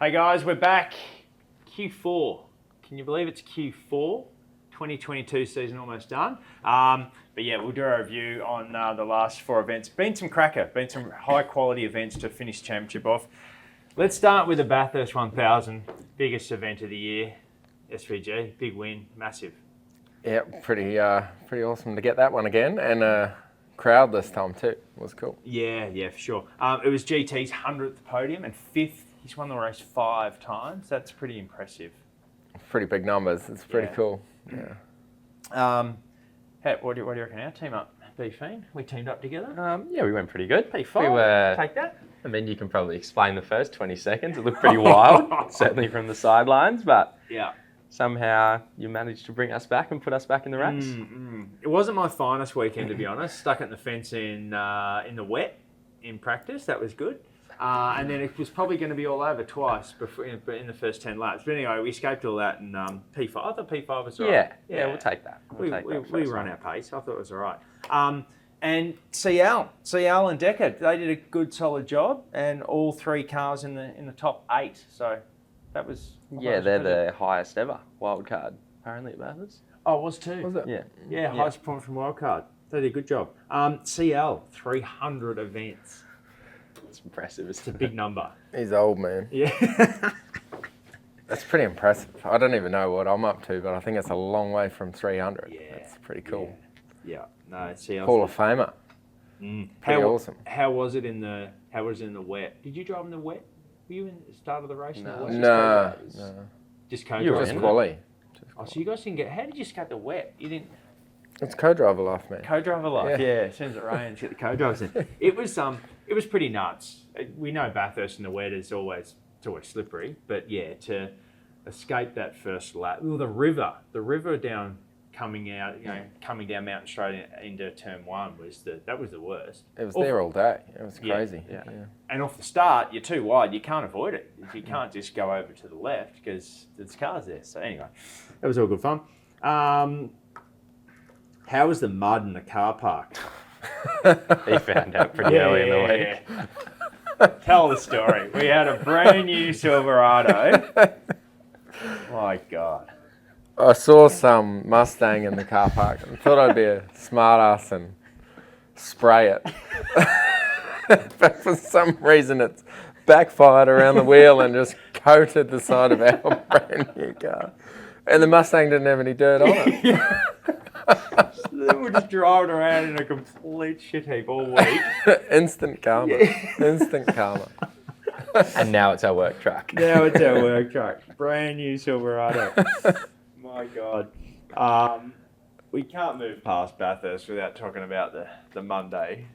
Hey guys, we're back. Q4. Can you believe it's Q4? 2022 season almost done. But yeah, we'll do a review on the last 4 events. Been some high quality events to finish championship off. Let's start with the Bathurst 1000, biggest event of the year. SVG, big win, massive. Yeah, pretty awesome to get that one again, and crowd this time too. It was cool. Yeah, for sure. It was GT's 100th podium and 5th. He's won the race 5 times. That's pretty impressive. Pretty big numbers. It's pretty cool. Yeah. What do you reckon our team up? B-Feen? We teamed up together? Yeah, we went pretty good. P5, take that. I mean, you can probably explain the first 20 seconds. It looked pretty wild, certainly from the sidelines, but somehow you managed to bring us back and put us back in the race. It wasn't my finest weekend, to be honest. Stuck at the fence in the wet in practice. That was good. And then it was probably going to be all over twice before in the first 10 laps. But anyway, we escaped all that and P5. I thought P5 was all right. Yeah, we'll take that. We run our pace. I thought it was all right. And CL and Decker, they did a good, solid job, and all 3 cars in the top 8. So that was they're the highest ever wildcard apparently at Bathurst. Oh, it was too. Was it? Yeah, highest performance from wildcard. They did a good job. CL 300 events. It's impressive. It's a big number. He's old, man. Yeah. That's pretty impressive. I don't even know what I'm up to, but I think it's a long way from 300. Yeah. That's pretty cool. Yeah. No, CL. Hall of Famer. Pretty awesome. How was it in the wet? Did you drive in the wet? Were you in the start of the race in the wet? No. Just co-drive. You were just quali. Oh, so you guys didn't get... How did you escape the wet? You didn't... It's co-driver life, man. Co-driver life, yeah. As soon as it rains, get the co-drivers in. It was pretty nuts. We know Bathurst in the wet is always slippery, but yeah, to escape that first lap, well, the river down coming down Mountain Straight into turn 1 was the worst. It was there all day. It was crazy. Yeah. And off the start, you're too wide. You can't avoid it. You can't just go over to the left because there's cars there. So anyway, that was all good fun. How was the mud in the car park? He found out pretty early in the week. Yeah. Tell the story. We had a brand new Silverado. My God. I saw some Mustang in the car park and thought I'd be a smart ass and spray it. But for some reason it's backfired around the wheel and just coated the side of our brand new car. And the Mustang didn't have any dirt on it. Then we're just driving around in a complete shit heap all week. Instant karma. Instant karma. And now it's our work truck. Brand new Silverado. My God. We can't move past Bathurst without talking about the Monday.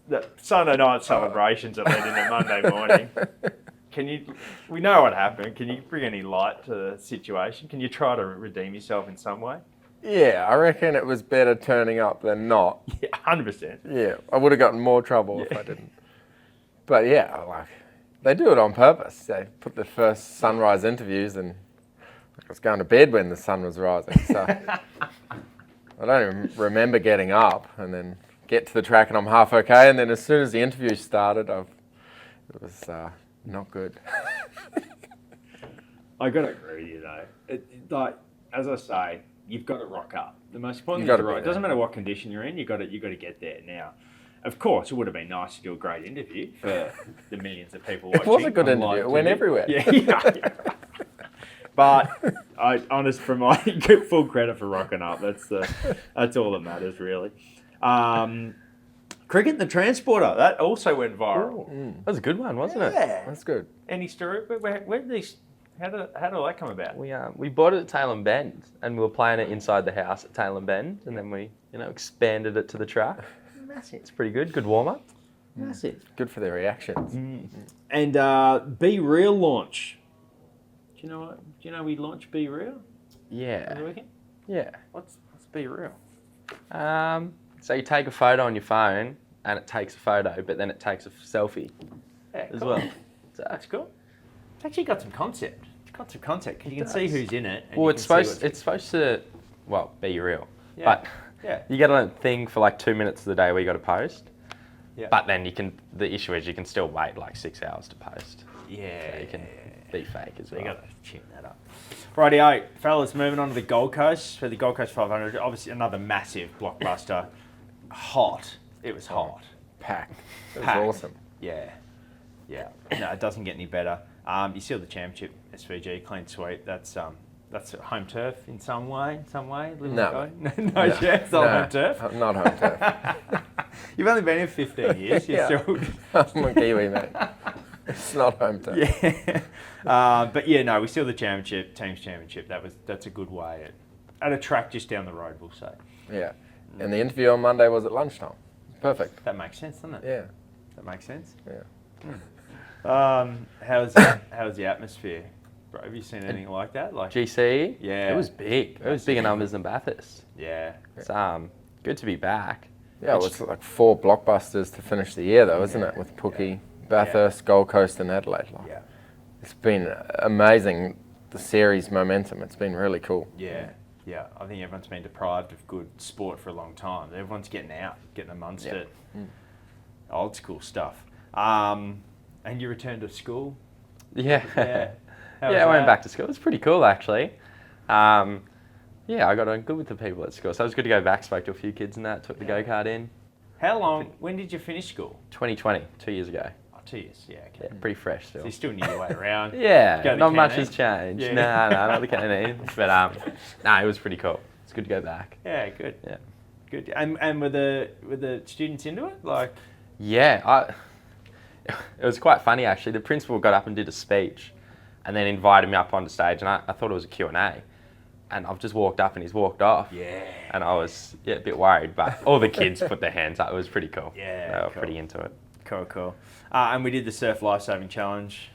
The Sunday night celebrations that led into Monday morning. We know what happened. Can you bring any light to the situation? Can you try to redeem yourself in some way? Yeah, I reckon it was better turning up than not. Yeah, 100%. Yeah, I would have gotten more trouble if I didn't. But yeah, they do it on purpose. They put the first sunrise interviews and I was going to bed when the sun was rising. So I don't even remember getting up and then get to the track and I'm half okay. And then as soon as the interview started, it was not good. I got to agree with you though. As I say, you've got to rock up. The most important thing is to rock. It doesn't matter what condition you're in. You got to get there. Now, of course, it would have been nice to do a great interview for the millions of people watching. It was a good interview. It went everywhere. Yeah. But from my full credit for rocking up. That's all that matters really. Cricket and the Transporter, that also went viral. That was a good one, wasn't it? Yeah, that's good. Any story? Where did these? How did that come about? We bought it at Tailem Bend, and we were playing it inside the house at Tailem Bend, and then we expanded it to the track. Massive. It's pretty good. Good warm up. Massive. Good for their reactions. And Be Real launch. Do you know we launched Be Real? Yeah. On the weekend? Yeah. What's Be Real? So you take a photo on your phone, and it takes a photo, but then it takes a selfie as well. So that's cool. It's actually got some concept. It's got some concept because you can see who's in it. Well, it's supposed to, be real. Yeah. But you get a thing for 2 minutes of the day where you got to post. Yeah. But then the issue is you can still wait 6 hours to post. Yeah. So you can be fake as well. You got to tune that up. Rightio, fellas, moving on to the Gold Coast for the Gold Coast 500. Obviously, another massive blockbuster. Hot. It was hot. Packed. It was Packed. awesome. Yeah. Yeah. No, it doesn't get any better. You sealed the championship, SVG, clean sweep. That's home turf in some way. No. No chance on home turf. Not home turf. You've only been here 15 years. You're still. I'm a Kiwi, mate. It's not home turf. Yeah. But yeah, no, we sealed the championship, teams championship. That's a good way at a track just down the road, we'll say. Yeah. And the interview on Monday was at lunchtime. Perfect. That makes sense, doesn't it? Yeah. That makes sense. Yeah. How's the atmosphere, bro? Have you seen anything like that? Like GC? Yeah. It was big. It was bigger numbers than Bathurst. Yeah. It's good to be back. Yeah, it was like 4 blockbusters to finish the year, though, isn't it? With Pookie, Bathurst, Gold Coast, and Adelaide. Like, Yeah. it's been amazing, the series momentum. It's been really cool. Yeah. Yeah. I think everyone's been deprived of good sport for a long time. Everyone's getting out, getting amongst it. Old school stuff. And you returned to school? Yeah. Yeah. How was I went that? back to school. It was pretty cool, actually. Yeah, I got on good with the people at school. So it was good to go back, spoke to a few kids and that, took the go-kart in. How long? When did you finish school? 2020, 2 years ago. Oh, 2 years. Yeah. Okay. Yeah, pretty fresh So still. you still knew your way around. Yeah, Go to not much canteen? has changed. Yeah. No, not the canteen. But it was pretty cool. It's good to go back. Yeah. Good. Yeah. Good. And were the students into it? Like. Yeah, it was quite funny actually. The principal got up and did a speech and then invited me up onto stage, and I thought it was a Q&A. And I've just walked up and he's walked off. Yeah. And I was a bit worried, but all the kids put their hands up. It was pretty cool. Yeah, They were cool. pretty into it. Cool. And we did the surf lifesaving challenge.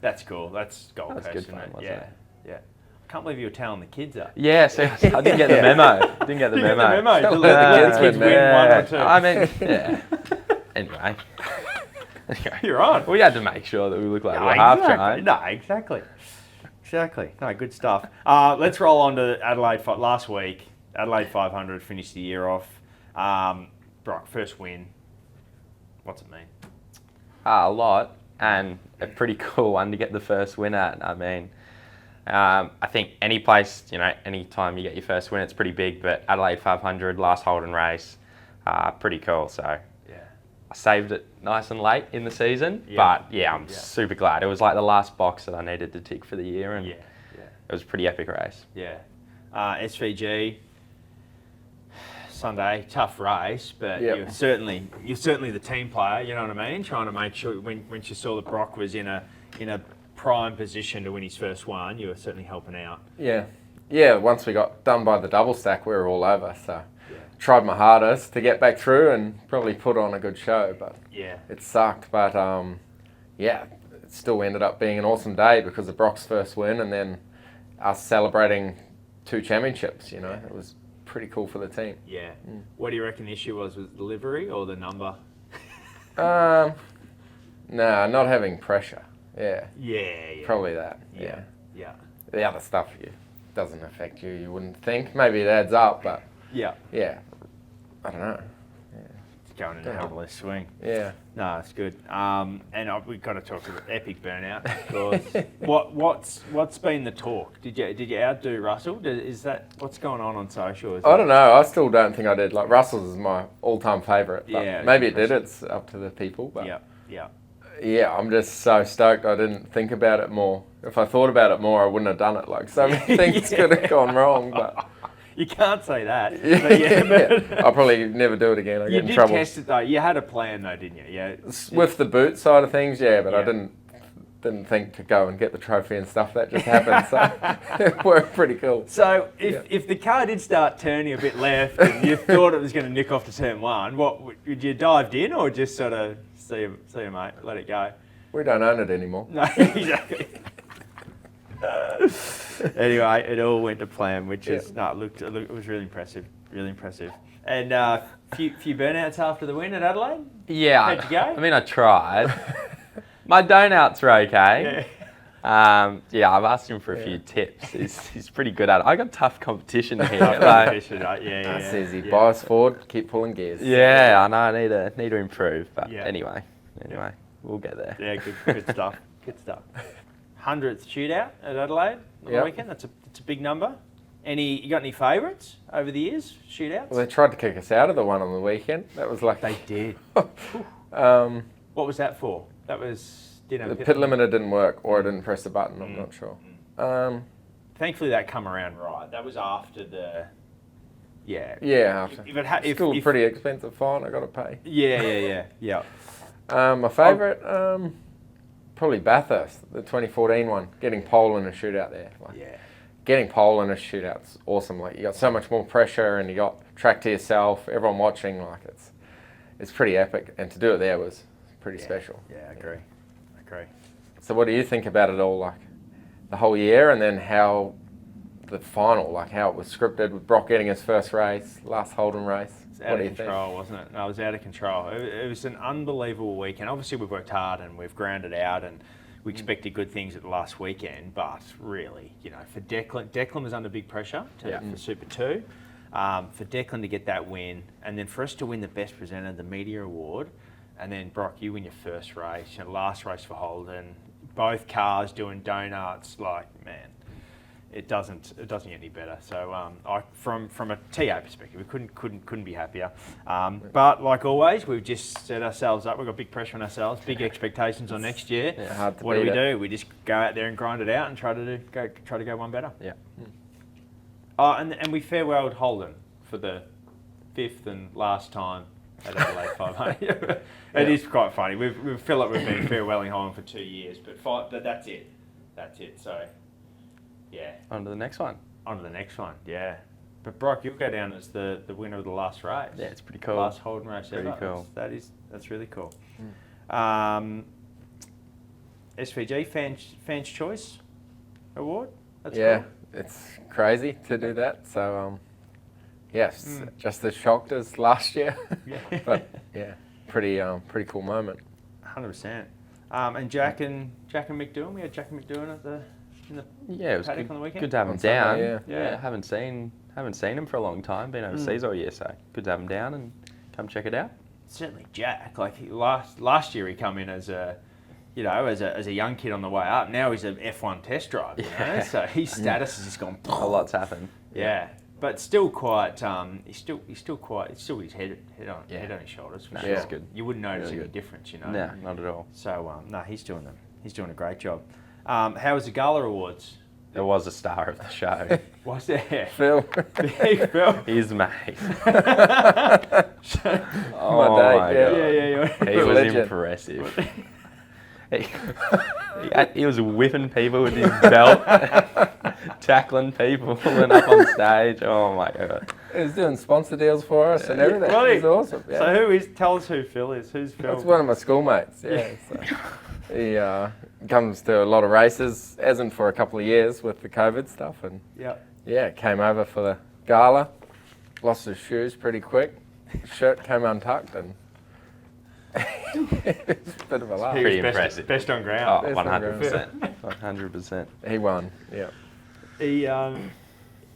That's cool. That's Gold That was Coast, good isn't fun, it? wasn't Yeah. it? Yeah. I can't believe you were telling the kids up. Yeah, so I didn't get the memo. Didn't get the You got memo. the memo. Don't Let let the the kids kids win win. one or two. I mean, yeah. Anyway. You're on. We had to make sure that we looked like we were No, half exactly. trying. No, exactly. No, good stuff. Let's roll on to Adelaide. Last week, Adelaide 500 finished the year off. Broc, first win. What's it mean? A lot, and a pretty cool one to get the first win at. I mean, I think any place, any time you get your first win, it's pretty big, but Adelaide 500, last Holden race, pretty cool. So Yeah. I saved it nice and late in the season, Yeah. but yeah, I'm super glad. It was like the last box that I needed to tick for the year, and Yeah. it was a pretty epic race. Yeah. SVG. Sunday, tough race, but Yep. you're certainly the team player. You know what I mean? Trying to make sure when you saw that Broc was in a prime position to win his first one, you were certainly helping out. Yeah. Once we got done by the double stack, we were all over. So tried my hardest to get back through and probably put on a good show, but Yeah. it sucked. But it still ended up being an awesome day because of Broc's first win and then us celebrating 2 championships. It was pretty cool for the team. Yeah. What do you reckon the issue was with delivery or the number? Nah, not having pressure. Yeah, Yeah. probably that. Yeah. The other stuff doesn't affect you. You wouldn't think. Maybe it adds up, but Yeah. I don't know. It's going in a hell of a swing. Yeah. No, it's good. And we've got to talk about epic burnout. Because what's been the talk? Did you outdo Russell? Is that what's going on social? I don't know. I still don't think I did. Like Russell's is my all-time favourite. Yeah, Maybe it did. It's up to the people. But Yeah. yeah, I'm just so stoked. I didn't think about it more. If I thought about it more, I wouldn't have done it. Like so many things could have gone wrong. But You can't say that. I'll probably never do it again. I You get in did trouble. test it though. You had a plan though, didn't you? Yeah. With the boot side of things, but I Yeah. didn't think to go and get the trophy and stuff. That just happened. So it worked pretty cool. So if the car did start turning a bit left and you thought it was going to nick off to turn 1, would you dived in or just sort of see you mate, let it go? We don't own it anymore. No, exactly. Anyway, it all went to plan, which is it was really impressive, And few burnouts after the win at Adelaide. Yeah, How'd you go? I mean, I tried. My donouts are okay. I've asked him for a few tips. He's pretty good at it. I got tough competition here. That's That's easy. Bias forward, keep pulling gears. I know. I need to improve. But Yeah. anyway, we'll get there. Yeah, good stuff. Good stuff. 100th shootout at Adelaide on the weekend. That's a big number. You got any favourites over the years? Shootouts? Well, they tried to kick us out of the one on the weekend. That was like They did. What was that for? That was the pit limiter didn't work, or I didn't press the button. I'm not sure. Thankfully, that come around right. That was after the. Yeah. Yeah, after. If Still a pretty expensive fine. I got to pay. Yeah. My favourite, probably Bathurst, the 2014 one. Getting pole in a shootout there. Like, getting pole in a shootout's awesome. Like, you got so much more pressure, and you got track to yourself. Everyone watching, like it's pretty epic. And to do it there was pretty special. Yeah, I agree. So, what do you think about it all? Like the whole year, and then how the final, like how it was scripted with Broc getting his first race, last Holden race. It's out of control, wasn't it? No, it was out of control. It was an unbelievable weekend. Obviously, we've worked hard and we've grounded out, and we expected good things at the last weekend. But really, for Declan was under big pressure for Super 2. For Declan to get that win, and then for us to win the Best Presenter, the Media Award, and then Broc, you win your first race, last race for Holden, both cars doing donuts, like, man. It doesn't get any better. So from a TA perspective, we couldn't be happier. But like always, we've just set ourselves up. We've got big pressure on ourselves, big expectations on next year. Yeah, hard to what beat do? We just go out there and grind it out and try to go one better. Yeah. And we farewelled Holden for the 5th and last time at Adelaide 500. It is quite funny. We feel like we've been farewelling Holden for 2 years, but that's it. So. Yeah. On to the next one. Yeah. But Broc, you'll go down as the winner of the last race. Yeah, it's pretty cool. Last Holden race pretty ever. Cool. That's really cool. SVG Fans Choice Award. That's cool. It's crazy to do that. So yes, just as shocked as last year. But yeah, pretty cool moment. 100%. And Jack and Mick Doohan. We had Jack and Mick Doohan in the it was paddock on the weekend. Good to have him down. Sunday, Yeah, haven't seen him for a long time. Been overseas all year, so good to have him down and come check it out. Certainly, Jack. Like last year, he come in as a young kid on the way up. Now he's an F1 test driver. So his status has just gone. A lot's happened. Yeah, but still quite. He's still his head on his shoulders. For sure. It's good. You wouldn't notice any difference, No, not at all. So he's doing a great job. How was the Gala Awards? There was a star of the show. Was there? Phil. Big Phil. His mate. Oh my God. Yeah. He was Legend. impressive. He was whipping people with his belt, tackling people, pulling up on stage. Oh my God. He was doing sponsor deals for us and everything. It was awesome. Yeah. So tell us who Phil is. Who's Phil? That's one of my schoolmates. Yeah. So he comes to a lot of races, hasn't for a couple of years with the COVID stuff, and came over for the gala. Lost his shoes pretty quick. Shirt came untucked, and it was a bit of a laugh. Pretty impressive. Best on ground. Oh, 100%. 100%. He won. Yeah.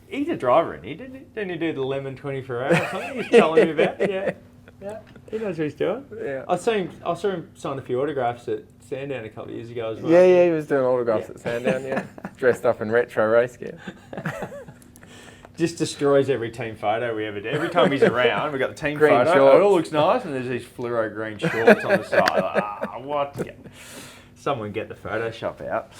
He's a driver, isn't he? Didn't he do the lemon 24 hours or something? He's telling me about. Yeah. He knows what he's doing. Yeah. I saw him sign a few autographs at Sandown a couple of years ago as well. Yeah, he was doing autographs at Sandown. Dressed up in retro race gear. Just destroys every team photo we ever do. Every time he's around, we've got the team Green photo. shorts. It all looks nice, and there's these fluoro green shorts on the side. Like, what? Someone get the Photoshop out.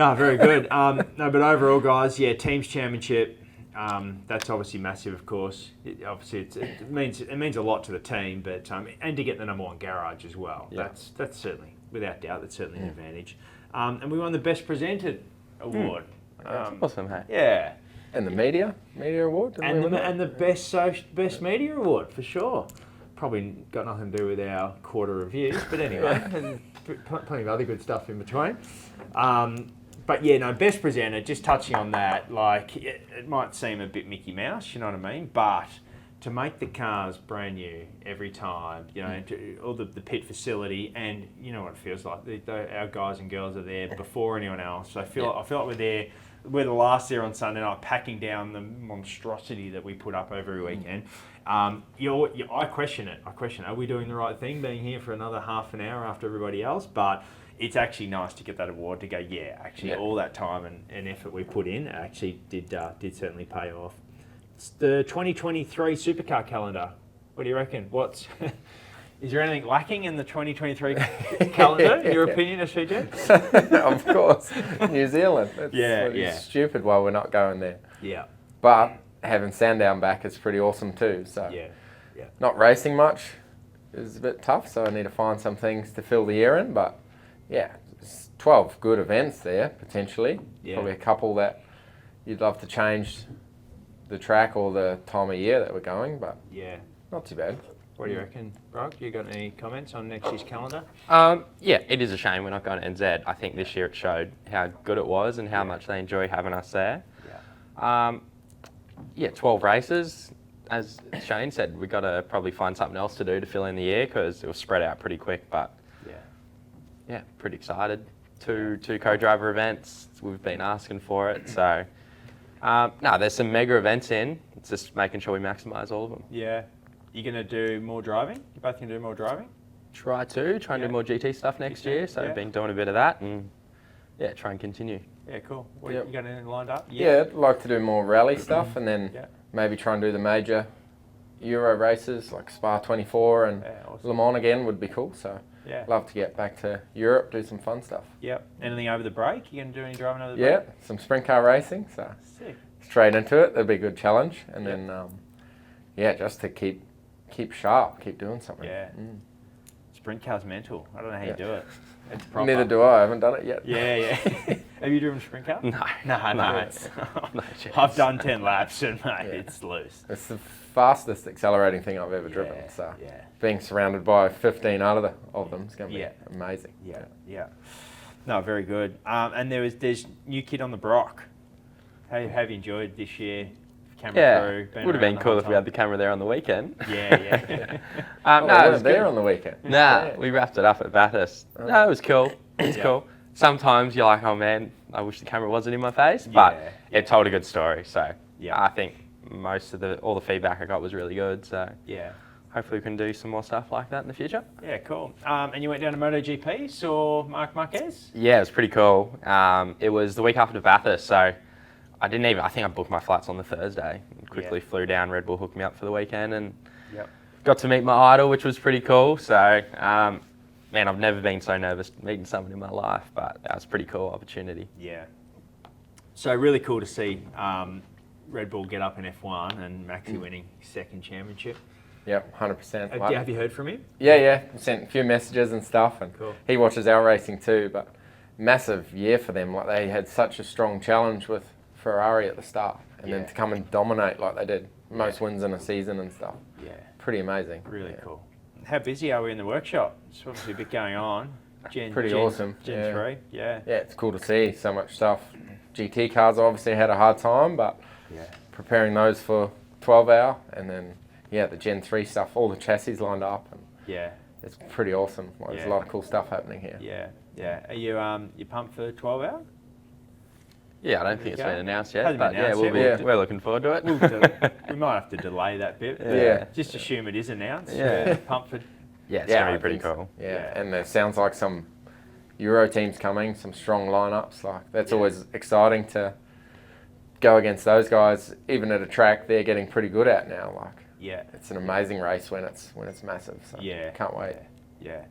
No, very good. But overall, guys, teams championship. That's obviously massive, of course. It means a lot to the team, but and to get the number one garage as well. Yeah. That's certainly, without doubt, that's certainly an advantage. And we won the best presented award. That's awesome, hey? Yeah. And the media award. And the best media award for sure. Probably got nothing to do with our quarter reviews, but anyway, and plenty of other good stuff in between. But best presenter. Just touching on that, like it might seem a bit Mickey Mouse, you know what I mean? But to make the cars brand new every time, all the pit facility, and you know what it feels like. Our guys and girls are there before anyone else. I feel like we're there. We're the last there on Sunday night, packing down the monstrosity that we put up every weekend. I question it. Are we doing the right thing, being here for another half an hour after everybody else? But it's actually nice to get that award to go, Yeah. all that time and effort we put in actually did certainly pay off. It's the 2023 Supercar calendar. What do you reckon? Is there anything lacking in the 2023 calendar, in your opinion, SVG? Of course, New Zealand. It's Yeah. stupid why we're not going there. Yeah. But having Sandown back is pretty awesome too. So Yeah. not racing much is a bit tough. So I need to find some things to fill the year in. But yeah, it's 12 good events there potentially. Yeah. Probably a couple that you'd love to change the track or the time of year that we're going, but Yeah. not too bad. What do you reckon, Brock? You got any comments on next year's calendar? Yeah, it is a shame we're not going to NZ. I think this year it showed how good it was and how much they enjoy having us there. Yeah. 12 races. As Shane said, we've got to probably find something else to do to fill in the year because it was spread out pretty quick. But yeah, pretty excited. Two co-driver events. We've been asking for it. So there's some mega events in. It's just making sure we maximise all of them. Yeah. You going to do more driving? You both going to do more driving? Try and do more GT stuff next GT, year. So yeah. I've been doing a bit of that and try and continue. Yeah, cool. Yep. You got anything lined up? Yeah, I'd like to do more rally stuff and then Yeah. maybe try and do the major Euro races like Spa 24 and awesome. Le Mans again would be cool. So Yeah. love to get back to Europe, do some fun stuff. Yep. Anything over the break? You going to do any driving over the Yeah, break? some sprint car racing. So Sick. straight into it, that'd be a good challenge. And Yep. then, just to keep sharp, keep doing something. Yeah. Sprint car's mental. I don't know how Yeah. you do it. It's proper. Neither do I haven't done it yet. Yeah. Have you driven sprint car? No. No. No It's, chance. I've done 10 laps and mate, Yeah. it's loose. It's the fastest accelerating thing I've ever driven. So Yeah. being surrounded by 15 of them is going to be Yeah. amazing. Yeah. No, very good. And there's new kid on the Broc. Have you enjoyed this year? Camera crew. Would have been cool if we had the camera there on the weekend. Yeah. Oh, No, no, it it was there good. on the weekend. We wrapped it up at Bathurst. No, it was cool. It was cool. Sometimes you're like, oh man, I wish the camera wasn't in my face, but it told a good story. So Yeah. I think all the feedback I got was really good. So Yeah. hopefully we can do some more stuff like that in the future. Yeah, cool. And you went down to MotoGP, saw Marc Marquez? Yeah, it was pretty cool. It was the week after Bathurst, so I think I booked my flights on the Thursday. Quickly flew down, Red Bull hooked me up for the weekend and got to meet my idol, which was pretty cool. So, man, I've never been so nervous meeting someone in my life, but that was a pretty cool opportunity. Yeah. So really cool to see Red Bull get up in F1 and Maxi winning his second championship. Yep, 100%. Have you heard from him? Yeah. Sent a few messages and stuff, and Cool. he watches our racing too. But massive year for them. Like they had such a strong challenge with Ferrari at the start, and then to come and dominate like they did, most wins in a season and stuff. Yeah. Pretty amazing. Really cool. How busy are we in the workshop? It's obviously a bit going on. Pretty awesome. Gen 3, yeah. Yeah, it's cool to see so much stuff. GT cars obviously had a hard time, but preparing those for 12-hour, and then the Gen 3 stuff, all the chassis lined up, and it's pretty awesome. Like, there's a lot of cool stuff happening here. Yeah. Are you pumped for 12-hour? Yeah, I don't think it's been announced yet, Hasn't but been announced yet. we're looking forward to it. We might have to delay that bit. Yeah. Just assume it is announced. Yeah. Pumped for. Yeah, it's going to I be pretty think so. cool. Yeah, and it sounds like some Euro teams coming, some strong lineups. Like that's always exciting to go against those guys. Even at a track they're getting pretty good at now. Like it's an amazing race when it's massive. So can't wait. Yeah.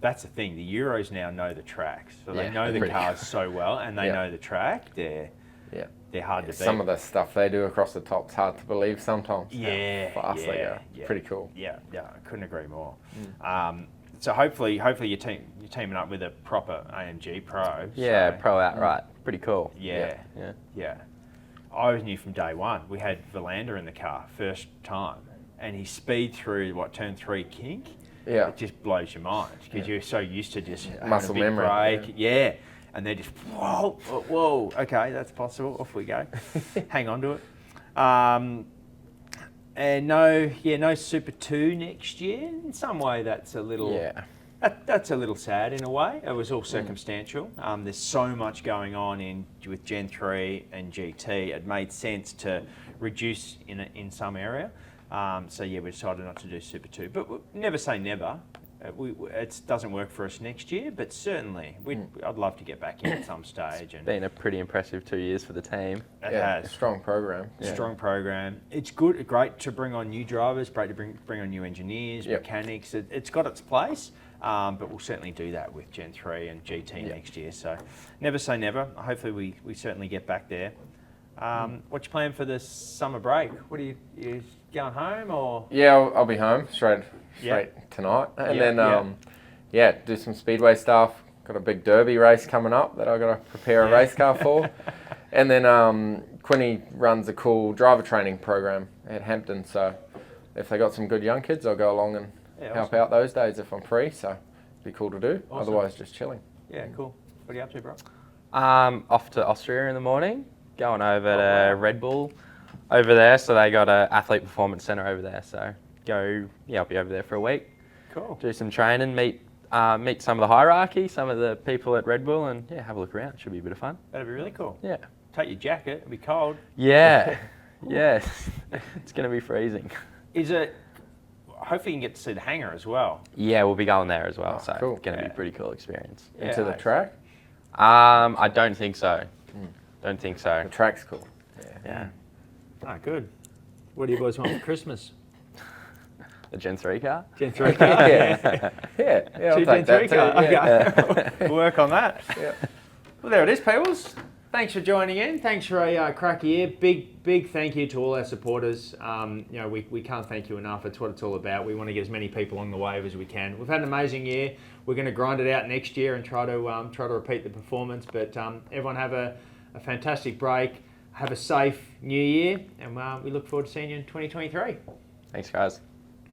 That's the thing. The Euros now know the tracks, so they Yeah, know the pretty cars so well, and they know the track. They're hard to beat. Some of the stuff they do across the top's hard to believe sometimes. How fast they go. Pretty cool. Yeah, I couldn't agree more. So hopefully you're teaming up with a proper AMG Pro. Yeah, so, pro outright. Pretty cool. Yeah. I always knew from day one. We had Verlander in the car first time, and he speed through turn 3 kink. Yeah. It just blows your mind because you're so used to just Muscle having a big memory. break. And they're just whoa, okay, that's possible. Off we go. Hang on to it. And no Super 2 next year. In some way, that's a little that's a little sad in a way. It was all circumstantial. There's so much going on with Gen 3 and GT. It made sense to reduce in some area. So we decided not to do Super 2. But we'll never say never. It doesn't work for us next year, but certainly I'd love to get back in at some stage. And Been a pretty impressive 2 years for the team. it Yeah, has. strong program. Yeah. Strong program. It's great to bring on new drivers, great to bring on new engineers, Yep. mechanics. It's got its place, but we'll certainly do that with Gen 3 and GT next year. So never say never. Hopefully we certainly get back there. What's your plan for this summer break? What are you going home or? Yeah, I'll be home straight tonight, and then do some speedway stuff. Got a big derby race coming up that I got to prepare a race car for, and then Quinny runs a cool driver training program at Hampton. So if they got some good young kids, I'll go along and help out those days if I'm free. So it'd be cool to do. Awesome. Otherwise, just chilling. Yeah, cool. What are you up to, bro? Off to Austria in the morning, going over to Red Bull over there. So they got a athlete performance center over there. So I'll be over there for a week. Cool. Do some training, meet some of the hierarchy, some of the people at Red Bull, and have a look around. Should be a bit of fun. That'd be really cool. Yeah. Take your jacket. It'll be cold. Yeah. Yes. It's going to be freezing. Is it? Hopefully you can get to see the hangar as well. Yeah, we'll be going there as well. Oh, so cool. it's going to be a pretty cool experience. Into the track. I don't think so. Don't think so. The track's cool. Yeah. Ah, good. What do you boys want for Christmas? The Gen 3 car? Gen 3 car? yeah. I'll Two take Gen 3 that too. car. Yeah. Okay. We'll work on that. Yeah. Well, there it is, peoples. Thanks for joining in. Thanks for a cracky year. Big thank you to all our supporters. We can't thank you enough. It's what it's all about. We want to get as many people along the wave as we can. We've had an amazing year. We're going to grind it out next year and try to repeat the performance. But everyone have a fantastic break. Have a safe new year, and we look forward to seeing you in 2023. Thanks, guys.